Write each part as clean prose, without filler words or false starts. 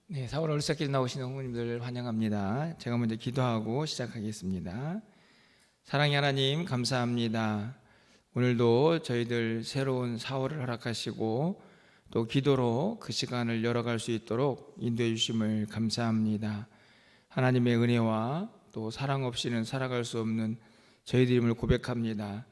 네, 4월 월삭길 나오신 어머님들 환영합니다. 제가 먼저 기도하고 시작하겠습니다. 사랑의 하나님 감사합니다. 오늘도 저희들 새로운 4월을 허락하시고 또 기도로 그 시간을 열어갈 수 있도록 인도해 주심을 감사합니다. 하나님의 은혜와 또 사랑 없이는 살아갈 수 없는 저희들임을 고백합니다.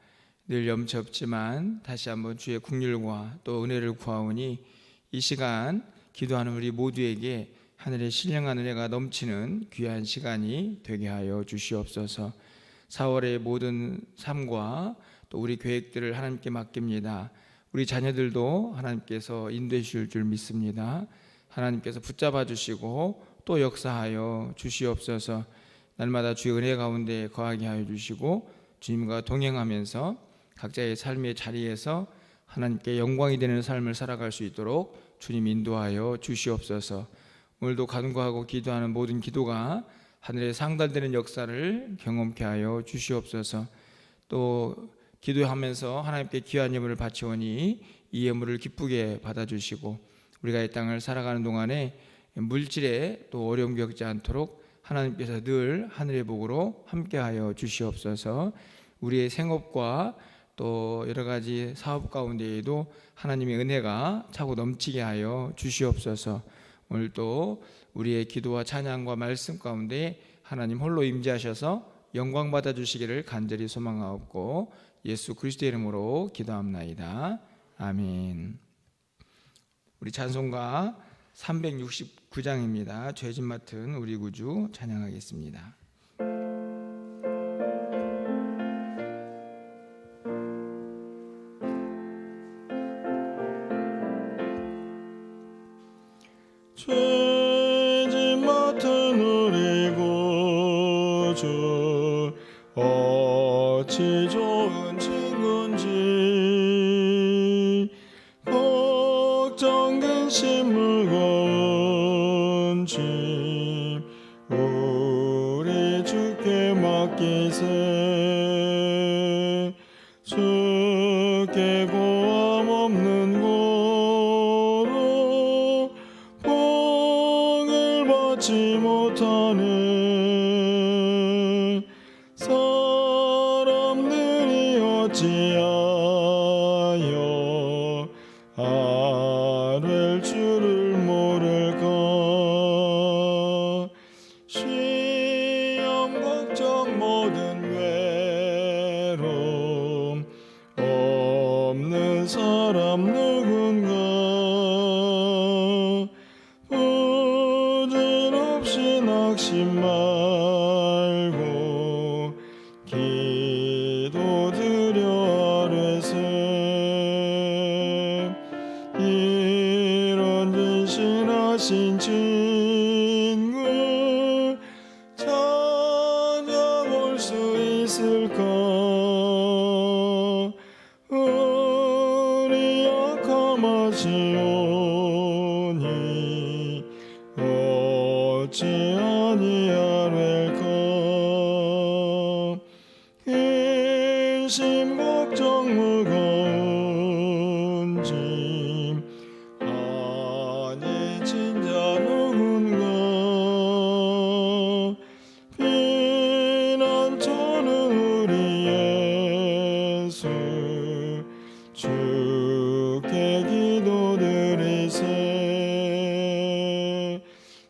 늘 염치 없지만 다시 한번 주의 긍휼과 또 은혜를 구하오니 이 시간 기도하는 우리 모두에게 하늘의 신령한 은혜가 넘치는 귀한 시간이 되게 하여 주시옵소서. 4월의 모든 삶과 또 우리 계획들을 하나님께 맡깁니다. 우리 자녀들도 하나님께서 인도해 주실 줄 믿습니다. 하나님께서 붙잡아 주시고 또 역사하여 주시옵소서. 날마다 주의 은혜 가운데 거하게 하여 주시고 주님과 동행하면서 각자의 삶의 자리에서 하나님께 영광이 되는 삶을 살아갈 수 있도록 주님 인도하여 주시옵소서. 오늘도 간구하고 기도하는 모든 기도가 하늘에 상달되는 역사를 경험케 하여 주시옵소서. 또 기도하면서 하나님께 귀한 예물을 바치오니 이 예물을 기쁘게 받아주시고 우리가 이 땅을 살아가는 동안에 물질에 또 어려움 겪지 않도록 하나님께서 늘 하늘의 복으로 함께하여 주시옵소서. 우리의 생업과 또 여러 가지 사업 가운데에도 하나님의 은혜가 차고 넘치게 하여 주시옵소서. 오늘도 우리의 기도와 찬양과 말씀 가운데 하나님 홀로 임재하셔서 영광 받아 주시기를 간절히 소망하옵고 예수 그리스도의 이름으로 기도합나이다. 아멘. 우리 찬송가 369장입니다. 죄짐 맡은 우리 구주 찬양하겠습니다. 죄짐 맡은 우리 구주 어찌 좋은 친구인지 걱정 근심 무거운 짐 우리 주께 맡기세. 주께 고함 없는 고로 복을 받지 못하는 사람들이 어찌하여 아랠 줄을 모를까. 시험 걱정 모든 외로움 없는 사람 누군가. 부질없이 낙심 말고 기도드려 아뢰세. 이런 진실하신 친구 찾아볼 수 있을까. 우리 약함하시오니 어찌 아니하랴까. 근심 걱정 무거운 짐 아니 진자 누군가. 피난처는 우리 예수 주께 기도드리세.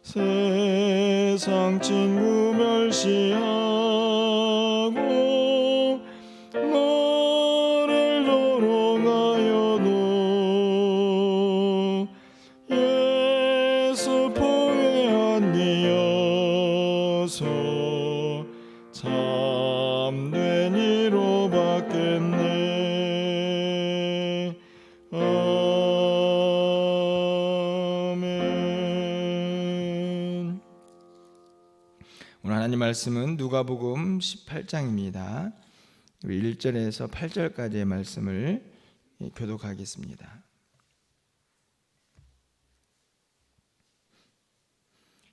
세상 친구 멸시하고 너를 조롱하여도 예수 포에 안기어서 참된 이로 받겠네. 아멘. 오늘 하나님 말씀은 누가복음 18장입니다. 1절에서 8절까지의 말씀을 교독하겠습니다.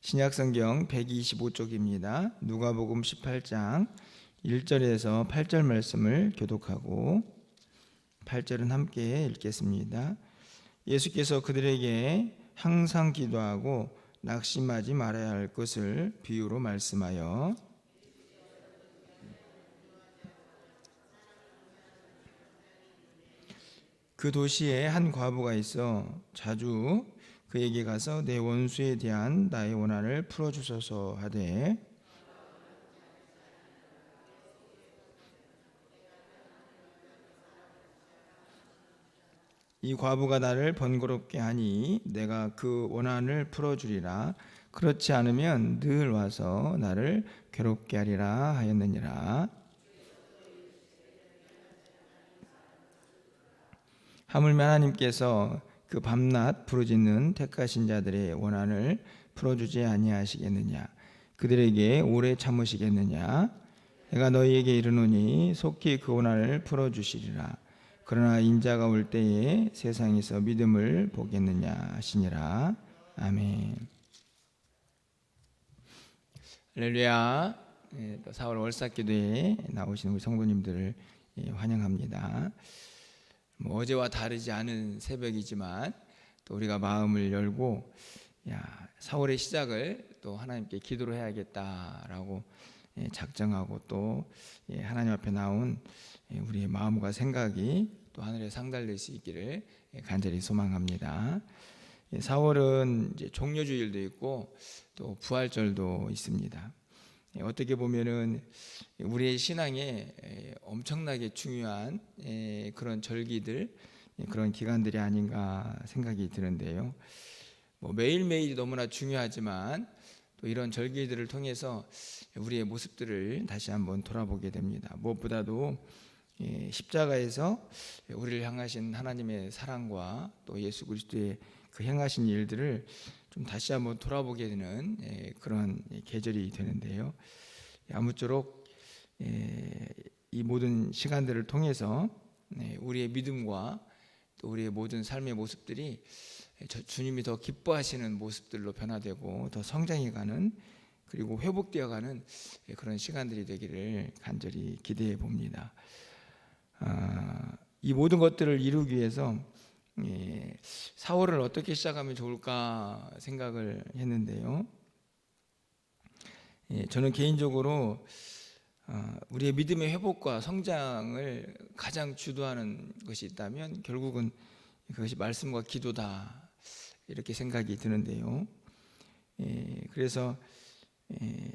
신약성경 125쪽입니다. 누가복음 18장 1절에서 8절 말씀을 교독하고 8절은 함께 읽겠습니다. 예수께서 그들에게 항상 기도하고 낙심하지 말아야 할 것을 비유로 말씀하여 그 도시에 한 과부가 있어 자주 그에게 가서 내 원수에 대한 나의 원한을 풀어주소서 하되 이 과부가 나를 번거롭게 하니 내가 그 원한을 풀어주리라. 그렇지 않으면 늘 와서 나를 괴롭게 하리라 하였느니라. 하물며 하나님께서 그 밤낮 부르짖는 택하신 자들의 원한을 풀어주지 아니하시겠느냐? 그들에게 오래 참으시겠느냐? 내가 너희에게 이르노니 속히 그 원한을 풀어주시리라. 그러나 인자가 올 때에 세상에서 믿음을 보겠느냐 하시니라. 아멘. 할렐루야. 또 4월 월삭기도에 나오신 우리 성도님들을 환영합니다. 어제와 다르지 않은 새벽이지만 또 우리가 마음을 열고 4월의 시작을 또 하나님께 기도로 해야겠다라고 작정하고 또 하나님 앞에 나온 우리의 마음과 생각이 또 하늘에 상달될 수 있기를 간절히 소망합니다. 4월은 이제 종려주일도 있고 또 부활절도 있습니다. 어떻게 보면은 우리의 신앙에 엄청나게 중요한 그런 절기들, 그런 기간들이 아닌가 생각이 드는데요. 매일매일이 너무나 중요하지만 또 이런 절기들을 통해서 우리의 모습들을 다시 한번 돌아보게 됩니다. 무엇보다도 십자가에서 우리를 향하신 하나님의 사랑과 또 예수 그리스도의 그 행하신 일들을 좀 다시 한번 돌아보게 되는 그런 계절이 되는데요. 아무쪼록 이 모든 시간들을 통해서 우리의 믿음과 또 우리의 모든 삶의 모습들이 주님이 더 기뻐하시는 모습들로 변화되고 더 성장해가는 그리고 회복되어가는 그런 시간들이 되기를 간절히 기대해 봅니다. 이 모든 것들을 이루기 위해서 4월을 어떻게 시작하면 좋을까 생각을 했는데요. 저는 개인적으로 우리의 믿음의 회복과 성장을 가장 주도하는 것이 있다면 결국은 그것이 말씀과 기도다 이렇게 생각이 드는데요. 그래서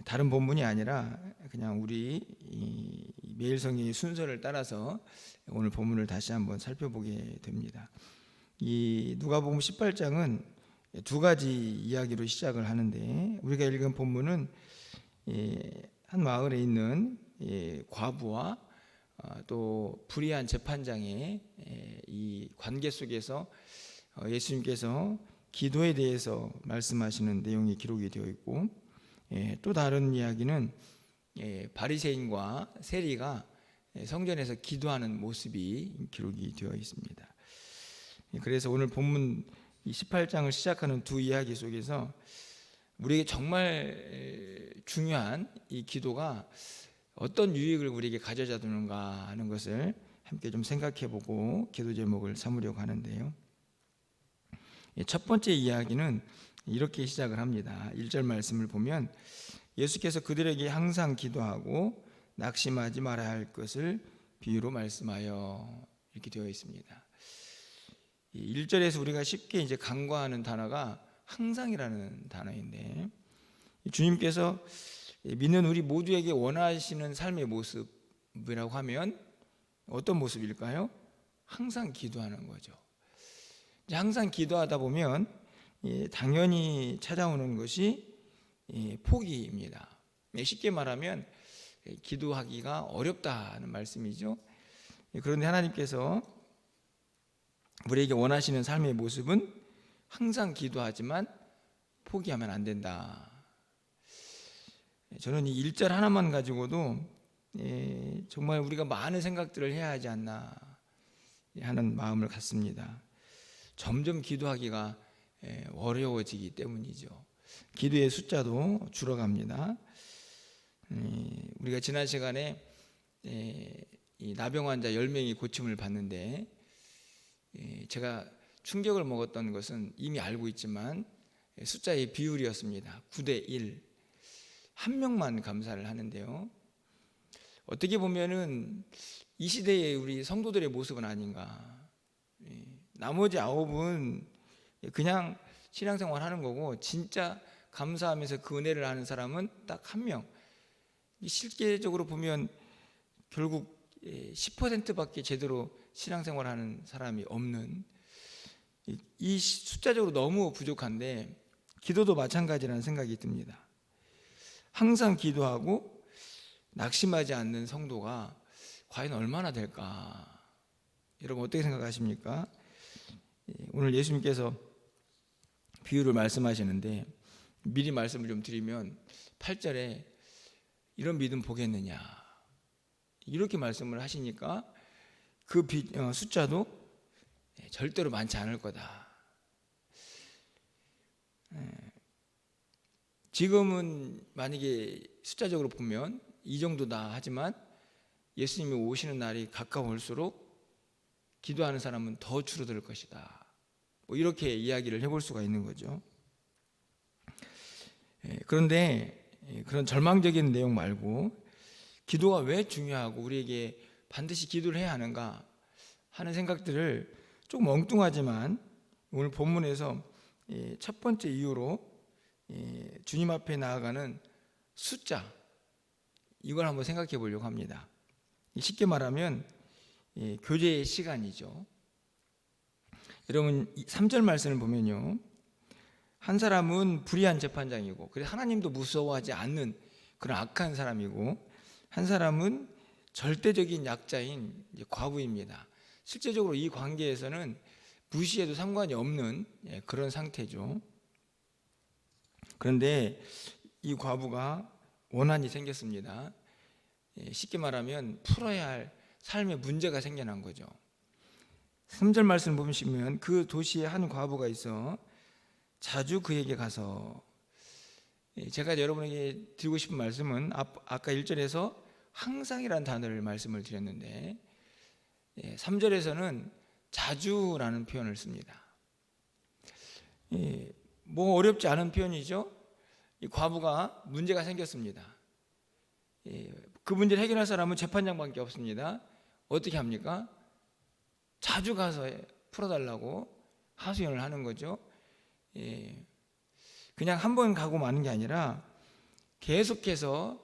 다른 본문이 아니라 그냥 우리 매일 성경의 순서를 따라서 오늘 본문을 다시 한번 살펴보게 됩니다. 이 누가복음 18장은 두 가지 이야기로 시작을 하는데 우리가 읽은 본문은 한 마을에 있는 과부와 또 불의한 재판장의 이 관계 속에서 예수님께서 기도에 대해서 말씀하시는 내용이 기록이 되어 있고 또 다른 이야기는 바리새인과 세리가 성전에서 기도하는 모습이 기록이 되어 있습니다. 그래서 오늘 본문 18장을 시작하는 두 이야기 속에서 우리에게 정말 중요한 이 기도가 어떤 유익을 우리에게 가져다 주는가 하는 것을 함께 좀 생각해보고 기도 제목을 삼으려고 하는데요. 첫 번째 이야기는 이렇게 시작을 합니다. 1절 말씀을 보면 예수께서 그들에게 항상 기도하고 낙심하지 말아야 할 것을 비유로 말씀하여 이렇게 되어 있습니다. 1절에서 우리가 쉽게 이제 간과하는 단어가 항상이라는 단어인데 주님께서 믿는 우리 모두에게 원하시는 삶의 모습이라고 하면 어떤 모습일까요? 항상 기도하는 거죠. 항상 기도하다 보면 당연히 찾아오는 것이 포기입니다. 쉽게 말하면 기도하기가 어렵다는 말씀이죠. 그런데 하나님께서 우리에게 원하시는 삶의 모습은 항상 기도하지만 포기하면 안 된다. 저는 이 1절 하나만 가지고도 정말 우리가 많은 생각들을 해야 하지 않나 하는 마음을 갖습니다. 점점 기도하기가 어려워지기 때문이죠. 기도의 숫자도 줄어갑니다. 우리가 지난 시간에 이 나병 환자 10명이 고침을 받는데 제가 충격을 먹었던 것은 이미 알고 있지만 숫자의 비율이었습니다. 9대 1. 한 명만 감사를 하는데요. 어떻게 보면은 이 시대의 우리 성도들의 모습은 아닌가. 나머지 9은 그냥 신앙생활 하는 거고, 진짜 감사하면서 그 은혜를 아는 사람은 딱 한 명. 실제적으로 보면 결국 10%밖에 제대로 신앙생활 하는 사람이 없는, 이 숫자적으로 너무 부족한데 기도도 마찬가지라는 생각이 듭니다. 항상 기도하고 낙심하지 않는 성도가 과연 얼마나 될까? 여러분 어떻게 생각하십니까? 오늘 예수님께서 비유를 말씀하시는데 미리 말씀을 좀 드리면 8절에 이런 믿음 보겠느냐 이렇게 말씀을 하시니까 그 숫자도 절대로 많지 않을 거다. 지금은 만약에 숫자적으로 보면 이 정도다 하지만 예수님이 오시는 날이 가까울수록 기도하는 사람은 더 줄어들 것이다. 뭐 이렇게 이야기를 해볼 수가 있는 거죠. 그런데 그런 절망적인 내용 말고 기도가 왜 중요하고 우리에게 반드시 기도를 해야 하는가 하는 생각들을 조금 엉뚱하지만 오늘 본문에서 첫 번째 이유로 주님 앞에 나아가는 숫자, 이걸 한번 생각해 보려고 합니다. 쉽게 말하면 교제의 시간이죠. 여러분 3절 말씀을 보면요, 한 사람은 불의한 재판장이고 그래서 하나님도 무서워하지 않는 그런 악한 사람이고, 한 사람은 절대적인 약자인 과부입니다. 실제적으로 이 관계에서는 무시해도 상관이 없는 그런 상태죠. 그런데 이 과부가 원한이 생겼습니다. 쉽게 말하면 풀어야 할 삶의 문제가 생겨난 거죠. 3절 말씀 보시면 그 도시에 한 과부가 있어 자주 그에게 가서, 제가 여러분에게 드리고 싶은 말씀은 아까 1절에서 항상이라는 단어를 말씀을 드렸는데 3절에서는 자주라는 표현을 씁니다. 뭐 어렵지 않은 표현이죠. 이 과부가 문제가 생겼습니다. 그 문제를 해결할 사람은 재판장밖에 없습니다. 어떻게 합니까? 자주 가서 풀어달라고 하소연을 하는 거죠. 그냥 한 번 가고 마는 게 아니라 계속해서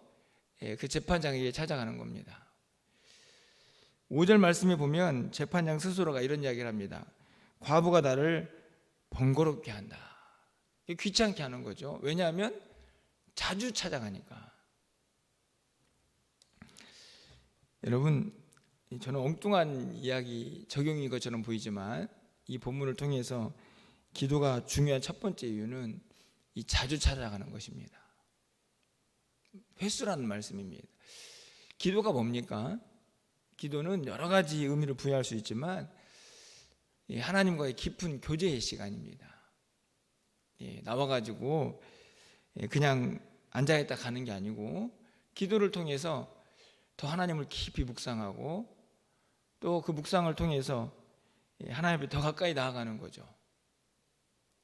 그 재판장에게 찾아가는 겁니다. 5절 말씀에 보면 재판장 스스로가 이런 이야기를 합니다. 과부가 나를 번거롭게 한다. 귀찮게 하는 거죠. 왜냐하면 자주 찾아가니까. 여러분, 저는 엉뚱한 이야기 적용인 것처럼 보이지만 이 본문을 통해서 기도가 중요한 첫 번째 이유는 이 자주 찾아가는 것입니다. 횟수라는 말씀입니다. 기도가 뭡니까? 기도는 여러 가지 의미를 부여할 수 있지만 하나님과의 깊은 교제의 시간입니다. 나와가지고 그냥 앉아있다 가는 게 아니고 기도를 통해서 더 하나님을 깊이 묵상하고 또 그 묵상을 통해서 하나님 앞에 더 가까이 나아가는 거죠.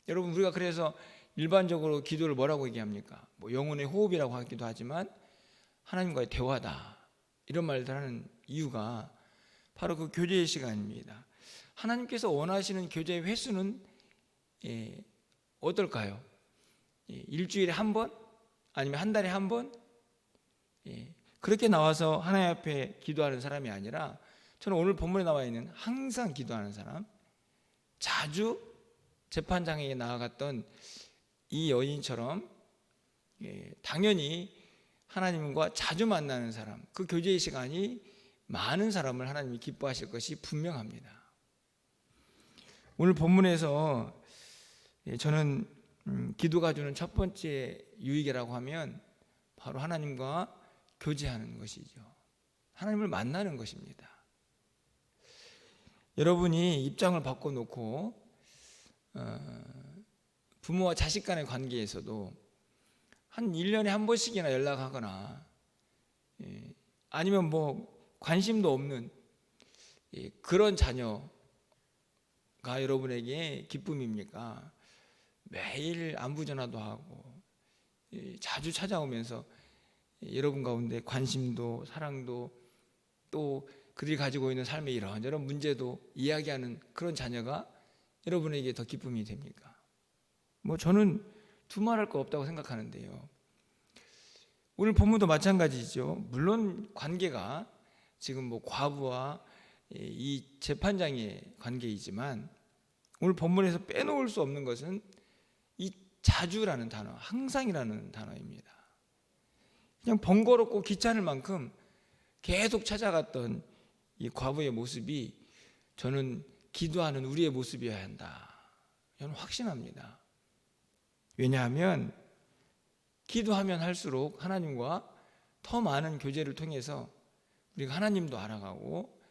여러분, 우리가 그래서 일반적으로 기도를 뭐라고 얘기합니까? 뭐 영혼의 호흡이라고 하기도 하지만 하나님과의 대화다, 이런 말들 하는 이유가 바로 그 교제의 시간입니다. 하나님께서 원하시는 교제의 횟수는 어떨까요? 일주일에 한 번? 아니면 한 달에 한 번? 그렇게 나와서 하나님 앞에 기도하는 사람이 아니라 저는 오늘 본문에 나와 있는 항상 기도하는 사람, 자주 재판장에게 나아갔던 이 여인처럼 당연히 하나님과 자주 만나는 사람, 그 교제의 시간이 많은 사람을 하나님이 기뻐하실 것이 분명합니다. 오늘 본문에서 저는 기도가 주는 첫 번째 유익이라고 하면 바로 하나님과 교제하는 것이죠. 하나님을 만나는 것입니다. 여러분이 입장을 바꿔놓고 부모와 자식 간의 관계에서도 한 1년에 한 번씩이나 연락하거나 아니면 뭐 관심도 없는 그런 자녀가 여러분에게 기쁨입니까? 매일 안부 전화도 하고 자주 찾아오면서 여러분 가운데 관심도 사랑도 또 그들이 가지고 있는 삶의 이런저런 문제도 이야기하는 그런 자녀가 여러분에게 더 기쁨이 됩니까? 저는 두말할 거 없다고 생각하는데요. 오늘 본문도 마찬가지죠. 물론 관계가 지금 과부와 이 재판장의 관계이지만 오늘 본문에서 빼놓을 수 없는 것은 이 자주라는 단어, 항상이라는 단어입니다. 그냥 번거롭고 귀찮을 만큼 계속 찾아갔던 이 과부의 모습이 저는 기도하는 우리의 모습이어야 한다. 저는 확신합니다. 왜냐하면 기도하면 할수록 하나님과 더 많은 교제를 통해서 우리가 하나님도 알아가고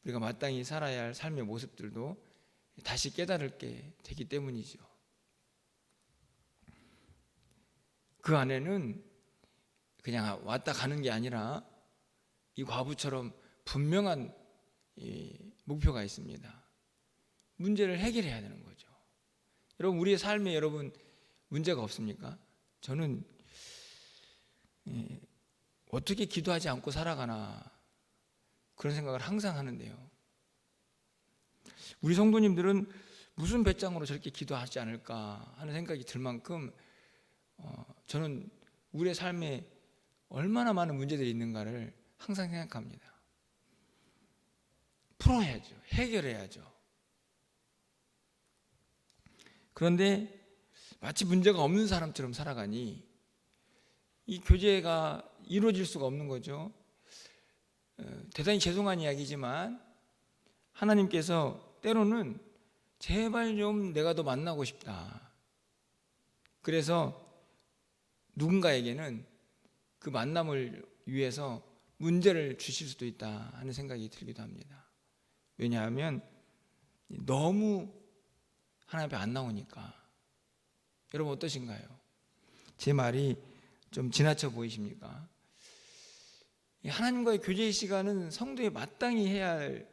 우리가 마땅히 살아야 할 삶의 모습들도 다시 깨달게 되기 때문이죠. 그 안에는 그냥 왔다 가는 게 아니라 이 과부처럼 분명한 목표가 있습니다. 문제를 해결해야 되는 거죠. 여러분, 우리의 삶에 여러분 문제가 없습니까? 저는 어떻게 기도하지 않고 살아가나 그런 생각을 항상 하는데요. 우리 성도님들은 무슨 배짱으로 저렇게 기도하지 않을까 하는 생각이 들 만큼 저는 우리의 삶에 얼마나 많은 문제들이 있는가를 항상 생각합니다. 풀어야죠. 해결해야죠. 그런데 마치 문제가 없는 사람처럼 살아가니 이 교제가 이루어질 수가 없는 거죠. 대단히 죄송한 이야기지만 하나님께서 때로는 제발 좀 내가 더 만나고 싶다. 그래서 누군가에게는 그 만남을 위해서 문제를 주실 수도 있다 하는 생각이 들기도 합니다. 왜냐하면 너무 하나님 앞에 안 나오니까. 여러분 어떠신가요? 제 말이 좀 지나쳐 보이십니까? 하나님과의 교제의 시간은 성도에 마땅히 해야 할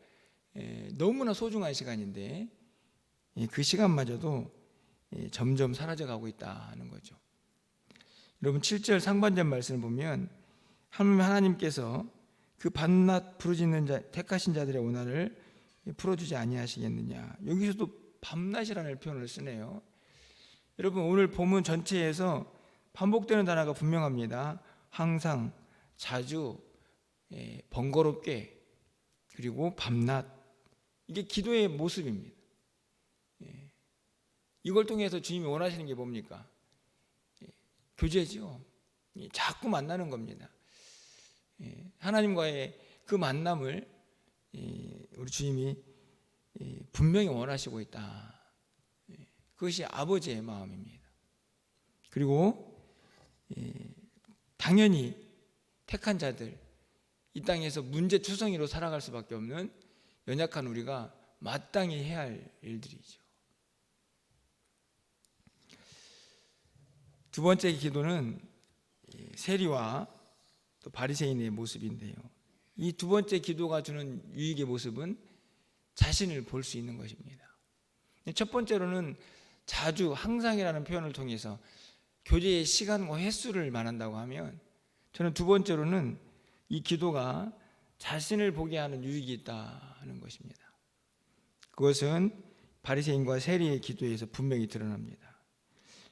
너무나 소중한 시간인데 그 시간마저도 점점 사라져가고 있다는 거죠. 여러분 7절 상반절 말씀을 보면 하나님께서 그 밤낮 부르짖는 택하신 자들의 원한을 풀어주지 아니하시겠느냐. 여기서도 밤낮이라는 표현을 쓰네요. 여러분 오늘 본문 전체에서 반복되는 단어가 분명합니다. 항상, 자주, 번거롭게, 그리고 밤낮. 이게 기도의 모습입니다. 이걸 통해서 주님이 원하시는 게 뭡니까? 교제죠. 자꾸 만나는 겁니다. 하나님과의 그 만남을 우리 주님이 분명히 원하시고 있다. 그것이 아버지의 마음입니다. 그리고 당연히 택한 자들, 이 땅에서 문제투성이로 살아갈 수밖에 없는 연약한 우리가 마땅히 해야 할 일들이죠. 두 번째 기도는 세리와 또 바리새인의 모습인데요. 이 두 번째 기도가 주는 유익의 모습은 자신을 볼 수 있는 것입니다. 첫 번째로는 자주, 항상이라는 표현을 통해서 교제의 시간과 횟수를 말한다고 하면, 저는 두 번째로는 이 기도가 자신을 보게 하는 유익이 있다는 것입니다. 그것은 바리새인과 세리의 기도에서 분명히 드러납니다.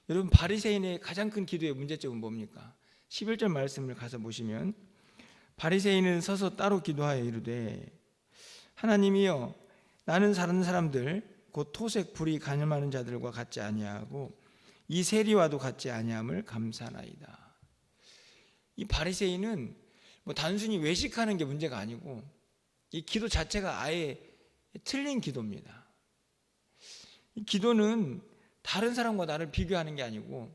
여러분, 바리새인의 가장 큰 기도의 문제점은 뭡니까? 11절 말씀을 가서 보시면 바리새인은 서서 따로 기도하여 이르되 하나님이여, 나는 다른 사람들 곧 토색 불이 가늠하는 자들과 같지 아니하고 이 세리와도 같지 아니함을 감사나이다. 이 바리새인은 단순히 외식하는 게 문제가 아니고 이 기도 자체가 아예 틀린 기도입니다. 이 기도는 다른 사람과 나를 비교하는 게 아니고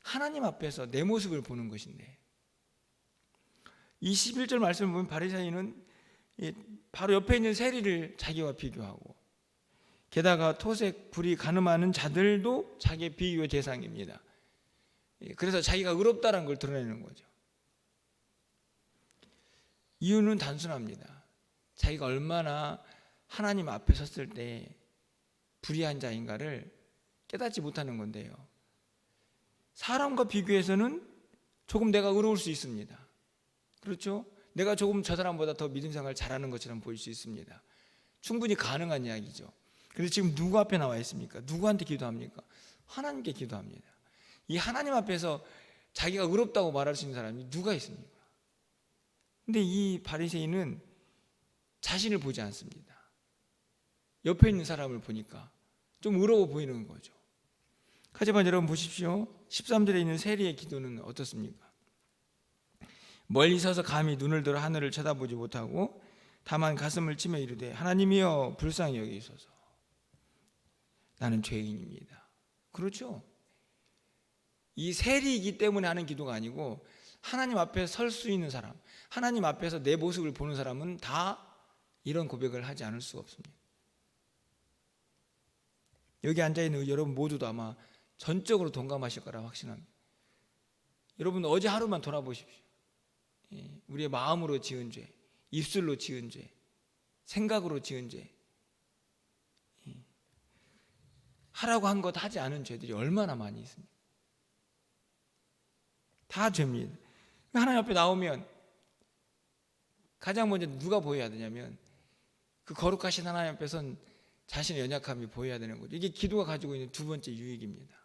하나님 앞에서 내 모습을 보는 것인데, 이 11절 말씀을 보면 바리새인은 바로 옆에 있는 세리를 자기와 비교하고, 게다가 토색 불이 가늠하는 자들도 자기의 비교의 대상입니다. 그래서 자기가 의롭다는 걸 드러내는 거죠. 이유는 단순합니다. 자기가 얼마나 하나님 앞에 섰을 때 불의한 자인가를 깨닫지 못하는 건데요. 사람과 비교해서는 조금 내가 의로울 수 있습니다. 그렇죠? 내가 조금 저 사람보다 더 믿음 생활을 잘하는 것처럼 보일 수 있습니다. 충분히 가능한 이야기죠. 그런데 지금 누구 앞에 나와 있습니까? 누구한테 기도합니까? 하나님께 기도합니다. 이 하나님 앞에서 자기가 의롭다고 말할 수 있는 사람이 누가 있습니까? 근데 이 바리새인은 자신을 보지 않습니다. 옆에 있는 사람을 보니까 좀 의로워 보이는 거죠. 하지만 여러분 보십시오. 13절에 있는 세리의 기도는 어떻습니까? 멀리 서서 감히 눈을 들어 하늘을 쳐다보지 못하고 다만 가슴을 치며 이르되 하나님이여 불쌍히 여기소서. 나는 죄인입니다. 그렇죠? 이 세리이기 때문에 하는 기도가 아니고 하나님 앞에 설 수 있는 사람, 하나님 앞에서 내 모습을 보는 사람은 다 이런 고백을 하지 않을 수가 없습니다. 여기 앉아있는 여러분 모두도 아마 전적으로 동감하실 거라 확신합니다. 여러분 어제 하루만 돌아보십시오. 우리의 마음으로 지은 죄, 입술로 지은 죄, 생각으로 지은 죄, 하라고 한 것 하지 않은 죄들이 얼마나 많이 있습니까? 다 죄입니다. 하나님 앞에 나오면 가장 먼저 누가 보여야 되냐면 그 거룩하신 하나님 앞에선 자신의 연약함이 보여야 되는 거죠. 이게 기도가 가지고 있는 두 번째 유익입니다.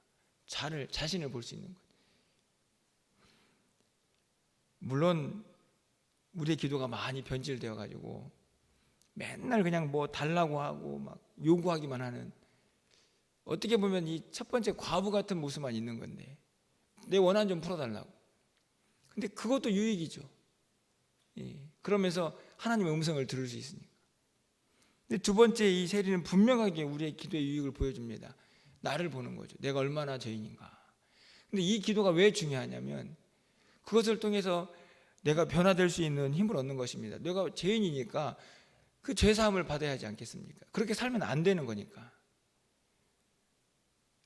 자신을 볼 수 있는 것. 물론 우리의 기도가 많이 변질되어 가지고 맨날 그냥 뭐 달라고 하고 막 요구하기만 하는, 어떻게 보면 이 첫 번째 과부 같은 모습만 있는 건데 내 원한 좀 풀어달라고. 근데 그것도 유익이죠. 그러면서 하나님의 음성을 들을 수 있으니까. 근데 두 번째 이 세리는 분명하게 우리의 기도의 유익을 보여줍니다. 나를 보는 거죠. 내가 얼마나 죄인인가. 근데 이 기도가 왜 중요하냐면 그것을 통해서 내가 변화될 수 있는 힘을 얻는 것입니다. 내가 죄인이니까 그 죄사함을 받아야 하지 않겠습니까? 그렇게 살면 안 되는 거니까.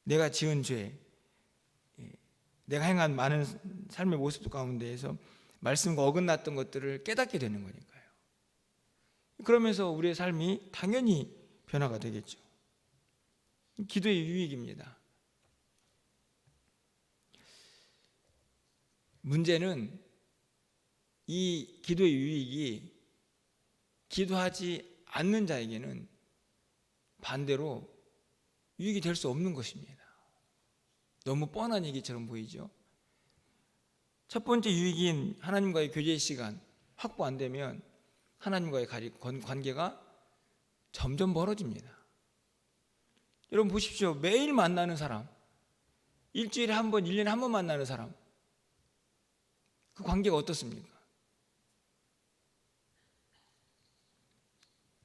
내가 지은 죄, 내가 행한 많은 삶의 모습 가운데에서 말씀과 어긋났던 것들을 깨닫게 되는 거니까요. 그러면서 우리의 삶이 당연히 변화가 되겠죠. 기도의 유익입니다. 문제는 이 기도의 유익이 기도하지 않는 자에게는 반대로 유익이 될 수 없는 것입니다. 너무 뻔한 얘기처럼 보이죠. 첫 번째 유익인 하나님과의 교제 시간 확보 안 되면 하나님과의 관계가 점점 멀어집니다. 여러분 보십시오. 매일 만나는 사람, 일주일에 한 번, 1년에 한 번 만나는 사람, 그 관계가 어떻습니까?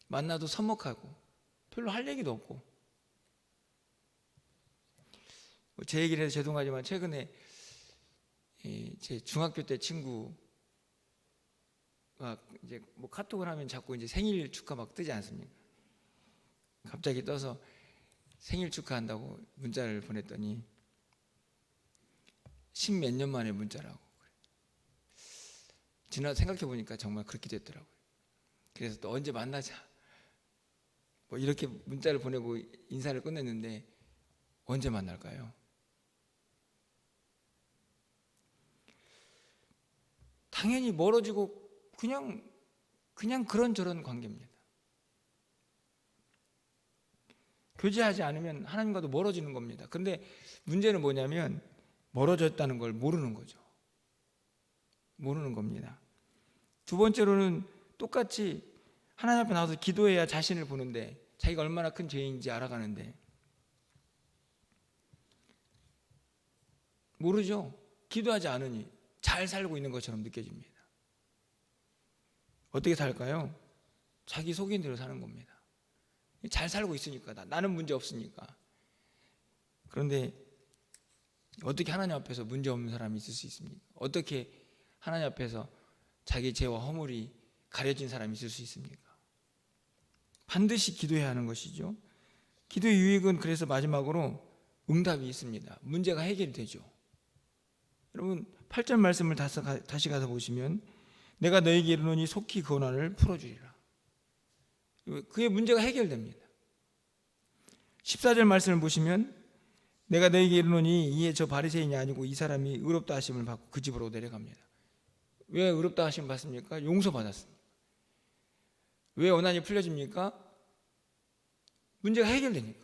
만나도 서먹하고 별로 할 얘기도 없고. 제 얘기를 해서 죄송하지만 최근에 제 중학교 때 친구가 이제 뭐 카톡을 하면 자꾸 이제 생일 축하 막 뜨지 않습니까? 갑자기 떠서 생일 축하한다고 문자를 보냈더니 10몇 년 만에 문자라고. 지나 생각해 보니까 정말 그렇게 됐더라고요. 그래서 또 언제 만나자 뭐 이렇게 문자를 보내고 인사를 끝냈는데 언제 만날까요? 당연히 멀어지고 그냥 그런저런 관계입니다. 교제하지 않으면 하나님과도 멀어지는 겁니다. 그런데 문제는 뭐냐면 멀어졌다는 걸 모르는 거죠. 모르는 겁니다. 두 번째로는 똑같이 하나님 앞에 나와서 기도해야 자신을 보는데 자기가 얼마나 큰 죄인인지 알아가는데 모르죠. 기도하지 않으니 잘 살고 있는 것처럼 느껴집니다. 어떻게 살까요? 자기 속인 대로 사는 겁니다. 잘 살고 있으니까 나는 문제 없으니까. 그런데 어떻게 하나님 앞에서 문제 없는 사람이 있을 수 있습니까? 어떻게 하나님 앞에서 자기 죄와 허물이 가려진 사람이 있을 수 있습니까? 반드시 기도해야 하는 것이죠. 기도의 유익은 그래서 마지막으로 응답이 있습니다. 문제가 해결이 되죠. 여러분 8절 말씀을 다시 가서 보시면 내가 너에게 이르노니 속히 그 고난을 풀어주리라. 그의 문제가 해결됩니다. 14절 말씀을 보시면 내가 너에게 이르노니 이에 저 바리새인이 아니고 이 사람이 의롭다 하심을 받고 그 집으로 내려갑니다. 왜 의롭다 하심을 받습니까? 용서받았습니다. 왜 원한이 풀려집니까? 문제가 해결되니까.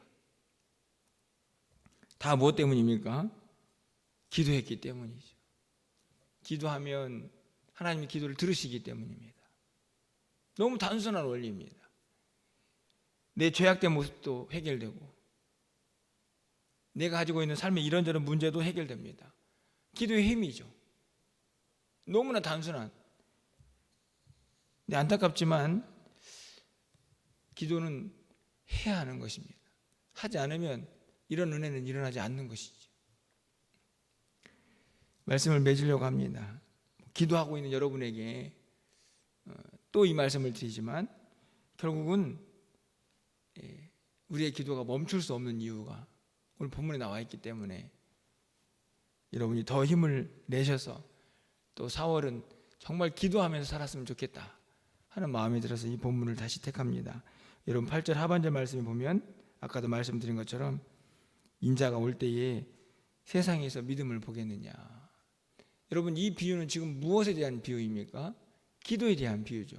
다 무엇 때문입니까? 기도했기 때문이죠. 기도하면 하나님이 기도를 들으시기 때문입니다. 너무 단순한 원리입니다. 내 죄악된 모습도 해결되고 내가 가지고 있는 삶의 이런저런 문제도 해결됩니다. 기도의 힘이죠. 너무나 단순한. 근데 안타깝지만 기도는 해야 하는 것입니다. 하지 않으면 이런 은혜는 일어나지 않는 것이죠. 말씀을 맺으려고 합니다. 기도하고 있는 여러분에게 또 이 말씀을 드리지만 결국은 우리의 기도가 멈출 수 없는 이유가 오늘 본문에 나와 있기 때문에 여러분이 더 힘을 내셔서 또 4월은 정말 기도하면서 살았으면 좋겠다 하는 마음이 들어서 이 본문을 다시 택합니다. 여러분 8절 하반절 말씀에 보면 아까도 말씀드린 것처럼 인자가 올 때에 세상에서 믿음을 보겠느냐. 여러분 이 비유는 지금 무엇에 대한 비유입니까? 기도에 대한 비유죠.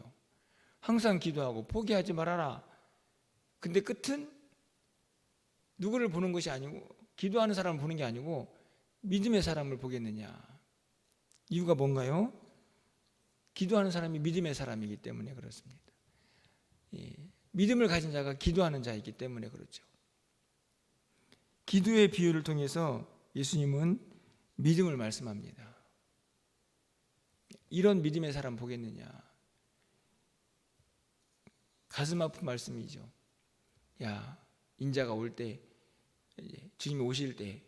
항상 기도하고 포기하지 말아라. 근데 끝은 누구를 보는 것이 아니고 기도하는 사람을 보는 게 아니고 믿음의 사람을 보겠느냐. 이유가 뭔가요? 기도하는 사람이 믿음의 사람이기 때문에 그렇습니다. 믿음을 가진 자가 기도하는 자이기 때문에 그렇죠. 기도의 비유를 통해서 예수님은 믿음을 말씀합니다. 이런 믿음의 사람 보겠느냐. 가슴 아픈 말씀이죠. 야, 인자가 올 때, 주님이 오실 때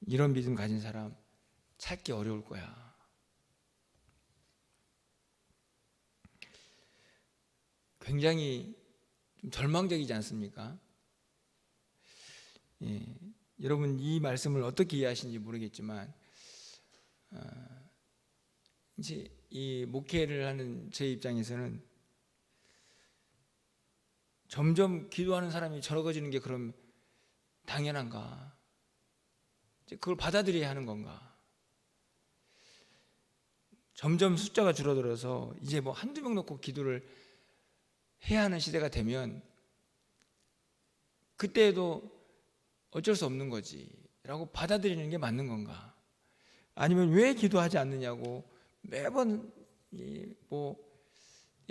이런 믿음 가진 사람 찾기 어려울 거야. 굉장히 좀 절망적이지 않습니까? 여러분 이 말씀을 어떻게 이해하시는지 모르겠지만 이제 이 목회를 하는 제 입장에서는 점점 기도하는 사람이 적어지는 게 그럼 당연한가? 이제 그걸 받아들여야 하는 건가? 점점 숫자가 줄어들어서 이제 뭐 한두 명 놓고 기도를 해야 하는 시대가 되면 그때에도 어쩔 수 없는 거지 라고 받아들이는 게 맞는 건가? 아니면 왜 기도하지 않느냐고 매번 뭐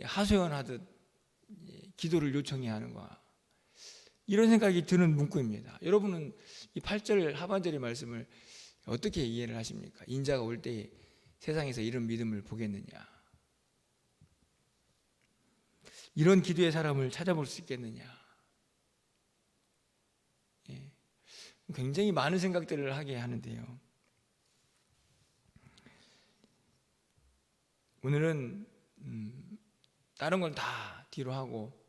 하소연하듯 기도를 요청해야 하는가? 이런 생각이 드는 문구입니다. 여러분은 이 8절 하반절의 말씀을 어떻게 이해를 하십니까? 인자가 올 때 세상에서 이런 믿음을 보겠느냐? 이런 기도의 사람을 찾아볼 수 있겠느냐? 굉장히 많은 생각들을 하게 하는데요. 오늘은 다른 건 다 뒤로 하고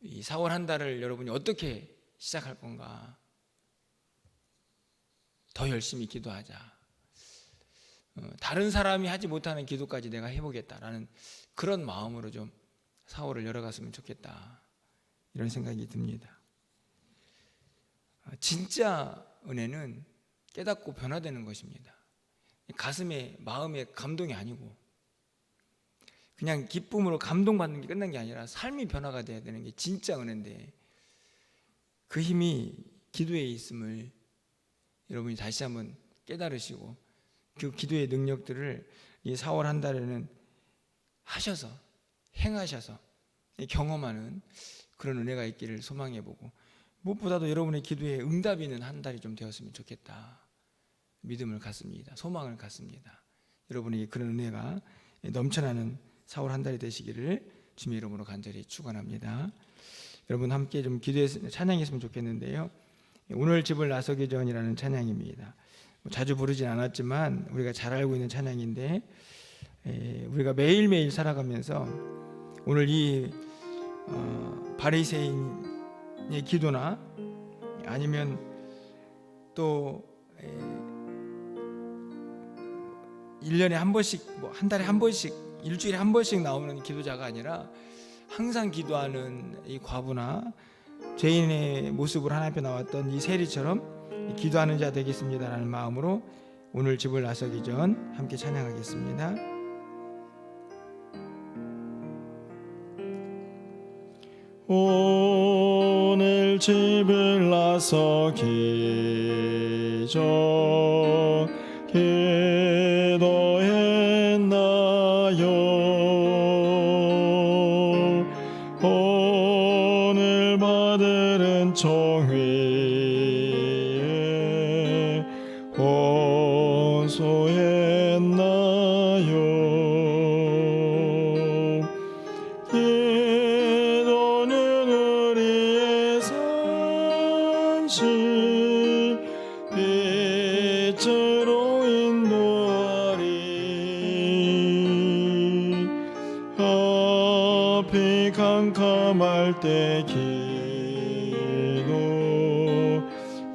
이 4월 한 달을 여러분이 어떻게 시작할 건가? 더 열심히 기도하자. 다른 사람이 하지 못하는 기도까지 내가 해보겠다라는 그런 마음으로 좀 4월을 열어갔으면 좋겠다. 이런 생각이 듭니다. 진짜 은혜는 깨닫고 변화되는 것입니다. 가슴에 마음의 감동이 아니고 그냥 기쁨으로 감동받는 게 끝난 게 아니라 삶이 변화가 돼야 되는 게 진짜 은혜인데 그 힘이 기도에 있음을 여러분이 다시 한번 깨달으시고 그 기도의 능력들을 이 4월 한 달에는 하셔서 행하셔서 경험하는 그런 은혜가 있기를 소망해보고 무엇보다도 여러분의 기도에 응답이 있는 한 달이 좀 되었으면 좋겠다. 믿음을 갖습니다. 소망을 갖습니다. 여러분에게 그런 은혜가 넘쳐나는 4월 한 달이 되시기를 주님의 이름으로 간절히 축원합니다. 여러분 함께 좀 기도해서 찬양했으면 좋겠는데요. 오늘 집을 나서기 전이라는 찬양입니다. 자주 부르진 않았지만 우리가 잘 알고 있는 찬양인데 우리가 매일매일 살아가면서 오늘 이 바리새인의 기도나 아니면 또 1년에 한 번씩 뭐 한 달에 한 번씩 일주일에 한 번씩 나오는 기도자가 아니라 항상 기도하는 이 과부나 죄인의 모습으로 하나님 앞에 나왔던 이 세리처럼 기도하는 자 되겠습니다라는 마음으로 오늘 집을 나서기 전 함께 찬양하겠습니다. 오늘 집을 나서기 전 기도했나요? 오늘 받을 은총 위에 혼소했나요? 기도는 우리의 산시 빛으로 인도하리. 앞이 캄캄할 때 기도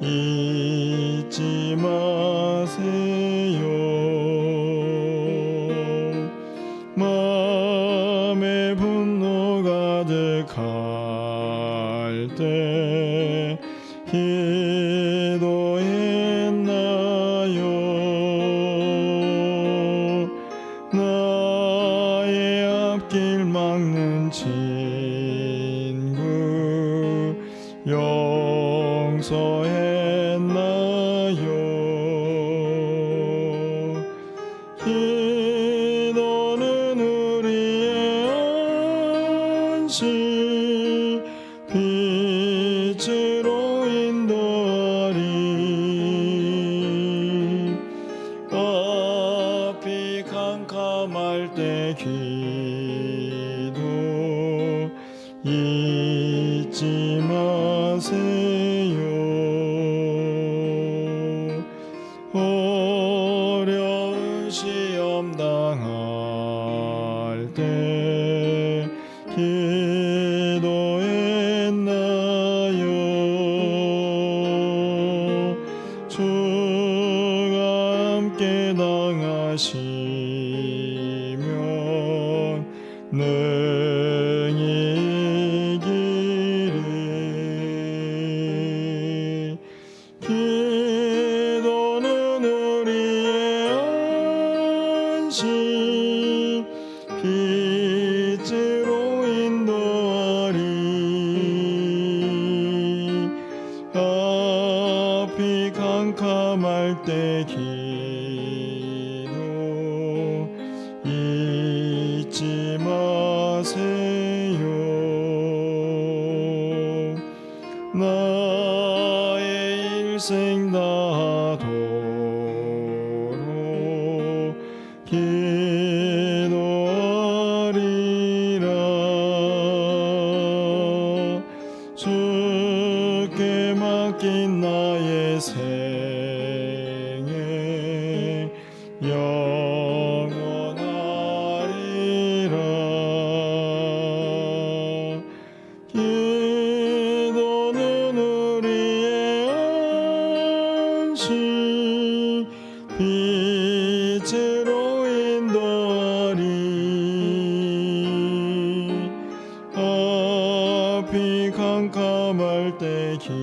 잊지 마세요. 마음에 분노 가득할 때 기도했나요? 나의 앞길 막는 친구 용서했나요? 기도는 우리의 안식 빛으로 인도하리. 앞이 캄캄할 때 기도 잊지 마세요. 어려운 시험 당할 때 기도했나요? 주가 함께 당하시면 능히 이기리. 기도는 우리의 안식 빛으로 인도하리. 앞이 캄캄할 때 기도 잊지 마세요. 나의 일생 다하도록 기도하리라. 주께 맡긴 나의 생애 영원하리라. 기도는 우리의 안식 빛으로 인도하리. 앞이 캄캄할 때 기도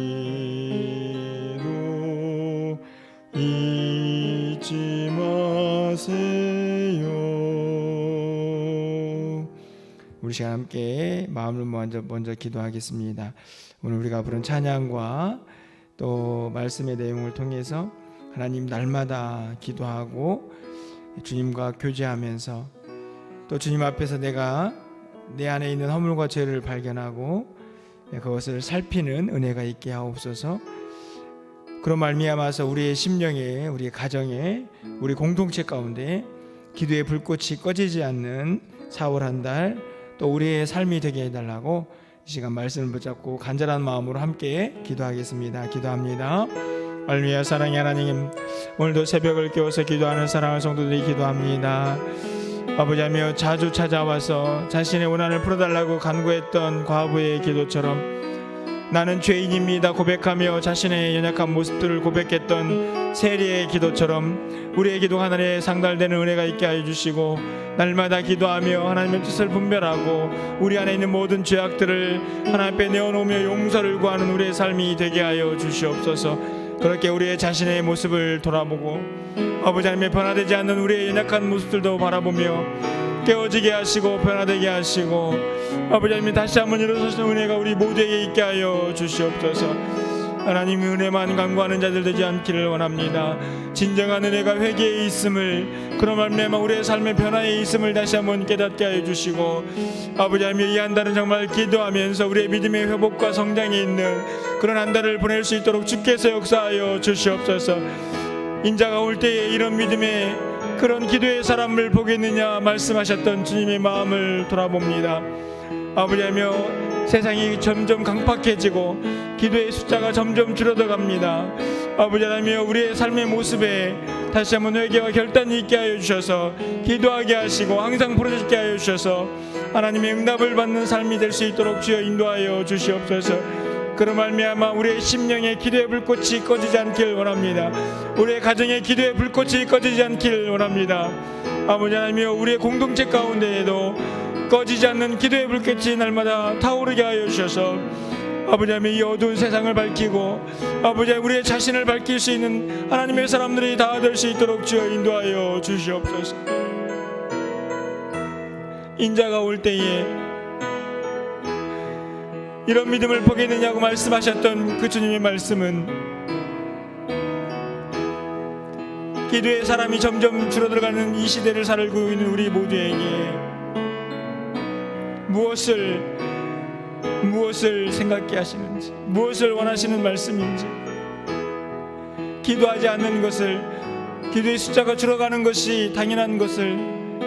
잊지 마세요. 우리 시간 함께 마음을 먼저 기도하겠습니다. 오늘 우리가 부른 찬양과 또 말씀의 내용을 통해서 하나님 날마다 기도하고 주님과 교제하면서 또 주님 앞에서 내가 내 안에 있는 허물과 죄를 발견하고 그것을 살피는 은혜가 있게 하옵소서. 그런 말미암아서 우리의 심령에, 우리의 가정에, 우리 공동체 가운데 기도의 불꽃이 꺼지지 않는 4월 한 달 또 우리의 삶이 되게 해달라고 이 시간 말씀을 붙잡고 간절한 마음으로 함께 기도하겠습니다. 기도합니다. 할렐루야. 사랑의 하나님, 오늘도 새벽을 깨워서 기도하는 사랑하는 성도들이 기도합니다. 아버지하며 자주 찾아와서 자신의 원한을 풀어달라고 간구했던 과부의 기도처럼 나는 죄인입니다 고백하며 자신의 연약한 모습들을 고백했던 세리의 기도처럼 우리의 기도가 하늘에 상달되는 은혜가 있게 하여 주시고, 날마다 기도하며 하나님의 뜻을 분별하고 우리 안에 있는 모든 죄악들을 하나님 앞에 내어놓으며 용서를 구하는 우리의 삶이 되게 하여 주시옵소서. 그렇게 우리의 자신의 모습을 돌아보고 아버지 하나님의 변화되지 않는 우리의 연약한 모습들도 바라보며 깨어지게 하시고 변화되게 하시고, 아버지 하나님 다시 한번 일어서시는 은혜가 우리 모두에게 있게 하여 주시옵소서. 하나님 은혜만 간구하는 자들 되지 않기를 원합니다. 진정한 은혜가 회개에 있음을, 그런 말미암아 우리의 삶의 변화에 있음을 다시 한번 깨닫게 하여 주시고, 아버지 하나님 이 한 달은 정말 기도하면서 우리의 믿음의 회복과 성장에 있는 그런 한 달을 보낼 수 있도록 주께서 역사하여 주시옵소서. 인자가 올 때에 이런 믿음의 그런 기도의 사람을 보겠느냐 말씀하셨던 주님의 마음을 돌아봅니다. 아버지 하나님 세상이 점점 강팍해지고 기도의 숫자가 점점 줄어들어갑니다. 아버지 하나님 우리의 삶의 모습에 다시 한번 회개와 결단이 있게 하여 주셔서 기도하게 하시고 항상 부르짖게 하여 주셔서 하나님의 응답을 받는 삶이 될 수 있도록 주여 인도하여 주시옵소서. 그런 말미암아 우리의 심령의 기도의 불꽃이 꺼지지 않기를 원합니다. 우리의 가정의 기도의 불꽃이 꺼지지 않기를 원합니다. 아버지 하나님 우리의 공동체 가운데에도 꺼지지 않는 기도의 불꽃이 날마다 타오르게 하여 주셔서 아버지 하나님 이 어두운 세상을 밝히고 아버지 하나님 우리의 자신을 밝힐 수 있는 하나님의 사람들이 다 될 수 있도록 주여 인도하여 주시옵소서. 인자가 올 때에 이런 믿음을 보겠느냐고 말씀하셨던 그 주님의 말씀은 기도의 사람이 점점 줄어들어가는 이 시대를 살고 있는 우리 모두에게 무엇을 생각게 하시는지, 무엇을 원하시는 말씀인지, 기도하지 않는 것을, 기도의 숫자가 줄어가는 것이 당연한 것을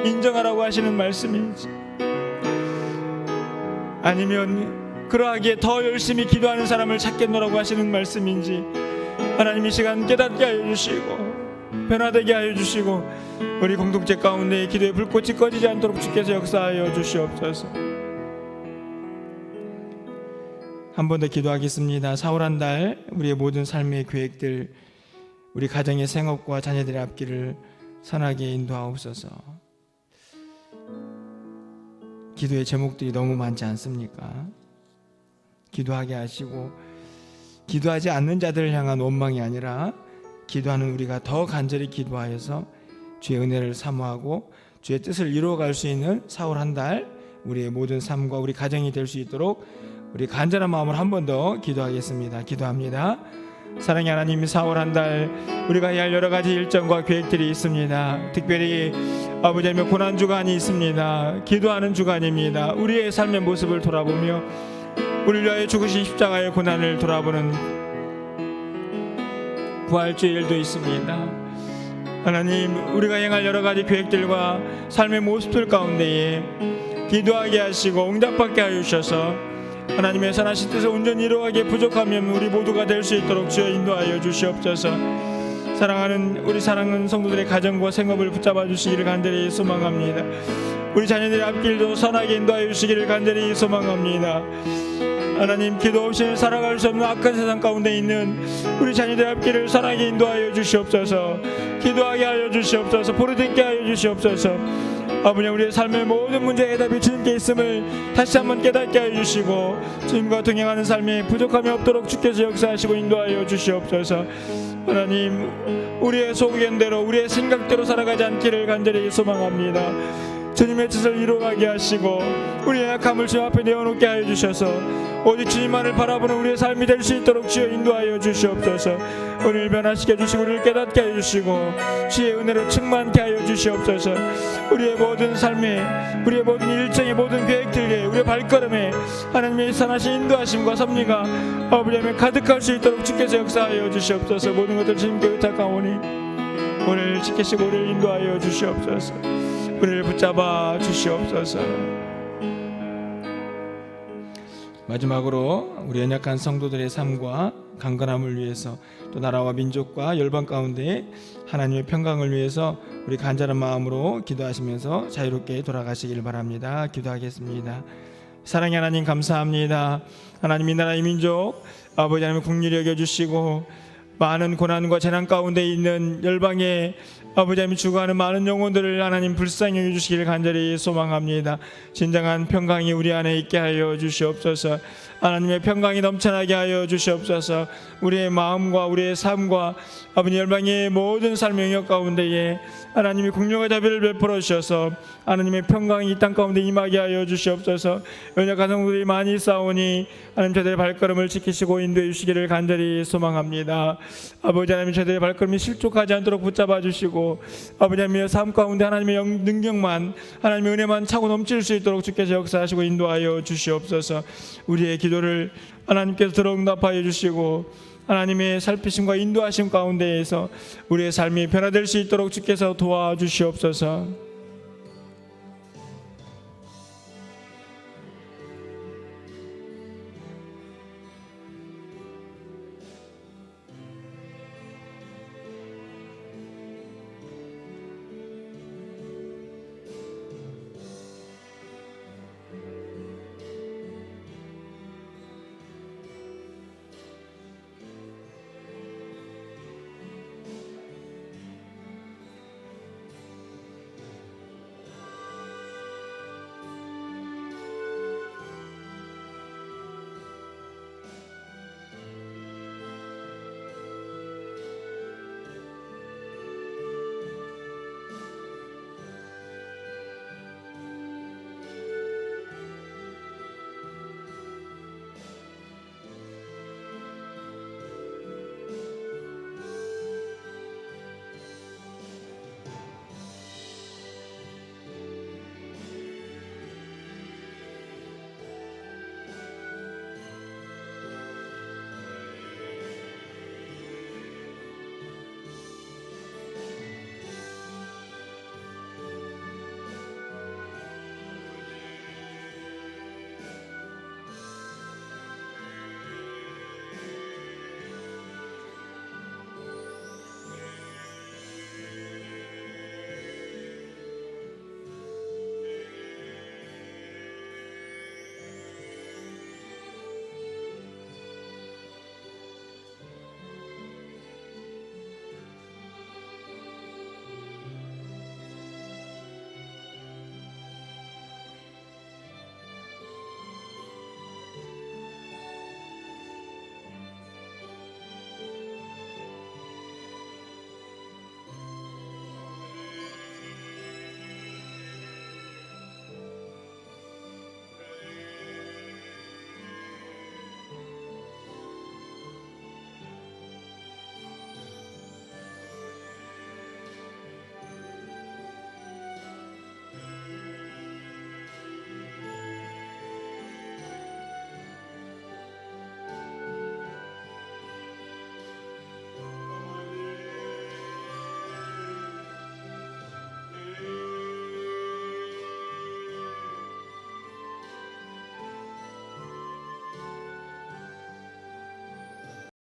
인정하라고 하시는 말씀인지, 아니면 그러하기에 더 열심히 기도하는 사람을 찾겠노라고 하시는 말씀인지 하나님 이 시간 깨닫게 하여 주시고 변화되게 하여 주시고 우리 공동체 가운데 기도의 불꽃이 꺼지지 않도록 주께서 역사하여 주시옵소서. 한 번 더 기도하겠습니다. 4월 한 달 우리의 모든 삶의 계획들, 우리 가정의 생업과 자녀들의 앞길을 선하게 인도하옵소서. 기도의 제목들이 너무 많지 않습니까? 기도하게 하시고 기도하지 않는 자들을 향한 원망이 아니라 기도하는 우리가 더 간절히 기도하여서 주의 은혜를 사모하고 주의 뜻을 이루어갈 수 있는 4월 한 달 우리의 모든 삶과 우리 가정이 될 수 있도록 우리 간절한 마음으로 한 번 더 기도하겠습니다. 기도합니다. 사랑의 하나님, 4월 한 달 우리가 해야 할 여러 가지 일정과 계획들이 있습니다. 특별히 아버지 하나님 고난 주간이 있습니다. 기도하는 주간입니다. 우리의 삶의 모습을 돌아보며 우리를 위하여 죽으신 십자가의 고난을 돌아보는 부활주일도 있습니다. 하나님, 우리가 행할 여러 가지 계획들과 삶의 모습들 가운데에 기도하게 하시고 응답받게 하여 주셔서 하나님의 선하신 뜻을 온전히 이루어가기에 부족하면 우리 모두가 될 수 있도록 주여 인도하여 주시옵소서. 우리 사랑하는 성도들의 가정과 생업을 붙잡아 주시기를 간절히 소망합니다. 우리 자녀들의 앞길도 선하게 인도하여 주시기를 간절히 소망합니다. 하나님, 기도 없이는 살아갈 수 없는 악한 세상 가운데 있는 우리 자녀들의 앞길을 선하게 인도하여 주시옵소서. 기도하게 하여 주시옵소서. 부르짖게 하여 주시옵소서. 아버지, 우리의 삶의 모든 문제의 해답이 주님께 있음을 다시 한번 깨닫게 하여 주시고 주님과 동행하는 삶에 부족함이 없도록 주께서 역사하시고 인도하여 주시옵소서. 하나님, 우리의 소견대로 우리의 생각대로 살아가지 않기를 간절히 소망합니다. 주님의 뜻을 이루어가게 하시고 우리의 약함을 주님 앞에 내어놓게 하여 주셔서 오직 주님만을 바라보는 우리의 삶이 될 수 있도록 주여 인도하여 주시옵소서. 우리를 변화시켜 주시고 우리를 깨닫게 하여 주시고 주의 은혜로 충만케 하여 주시옵소서. 우리의 모든 삶에, 우리의 모든 일정의 모든 계획들에, 우리의 발걸음에 하나님의 선하신 인도하심과 섭리가 아버지 하나님 가득할 수 있도록 주께서 역사하여 주시옵소서. 모든 것들 주님께 의탁하오니 우리를 지키시고 우리를 인도하여 주시옵소서. 우리를 붙잡아 주시옵소서. 마지막으로 우리 연약한 성도들의 삶과 강건함을 위해서 또 나라와 민족과 열방 가운데 하나님의 평강을 위해서 우리 간절한 마음으로 기도하시면서 자유롭게 돌아가시길 바랍니다. 기도하겠습니다. 사랑의 하나님 감사합니다. 하나님 이 나라의 민족 아버지 하나님 국리를 여겨주시고 많은 고난과 재난 가운데 있는 열방에 아버지 하나님 죽어가는 많은 영혼들을 하나님 불쌍히 여겨주시기를 간절히 소망합니다. 진정한 평강이 우리 안에 있게 하여 주시옵소서. 하나님의 평강이 넘쳐나게 하여 주시옵소서. 우리의 마음과 우리의 삶과 아버지 열방의 모든 삶의 영역 가운데에 하나님이 국률과 자비를 베풀어 주셔서 하나님의 평강이 이 땅 가운데 임하게 하여 주시옵소서. 연약 가정들이 많이 싸우니 하나님 저들의 발걸음을 지키시고 인도해 주시기를 간절히 소망합니다. 아버지 하나님 저들의 발걸음이 실족하지 않도록 붙잡아 주시고 아버지 하나님의 삶 가운데 하나님의 능력만 하나님의 은혜만 차고 넘칠 수 있도록 주께서 역사하시고 인도하여 주시옵소서. 우리의 기도를 하나님께서 들어 응답하여 주시고 하나님의 살피심과 인도하심 가운데에서 우리의 삶이 변화될 수 있도록 주께서 도와주시옵소서.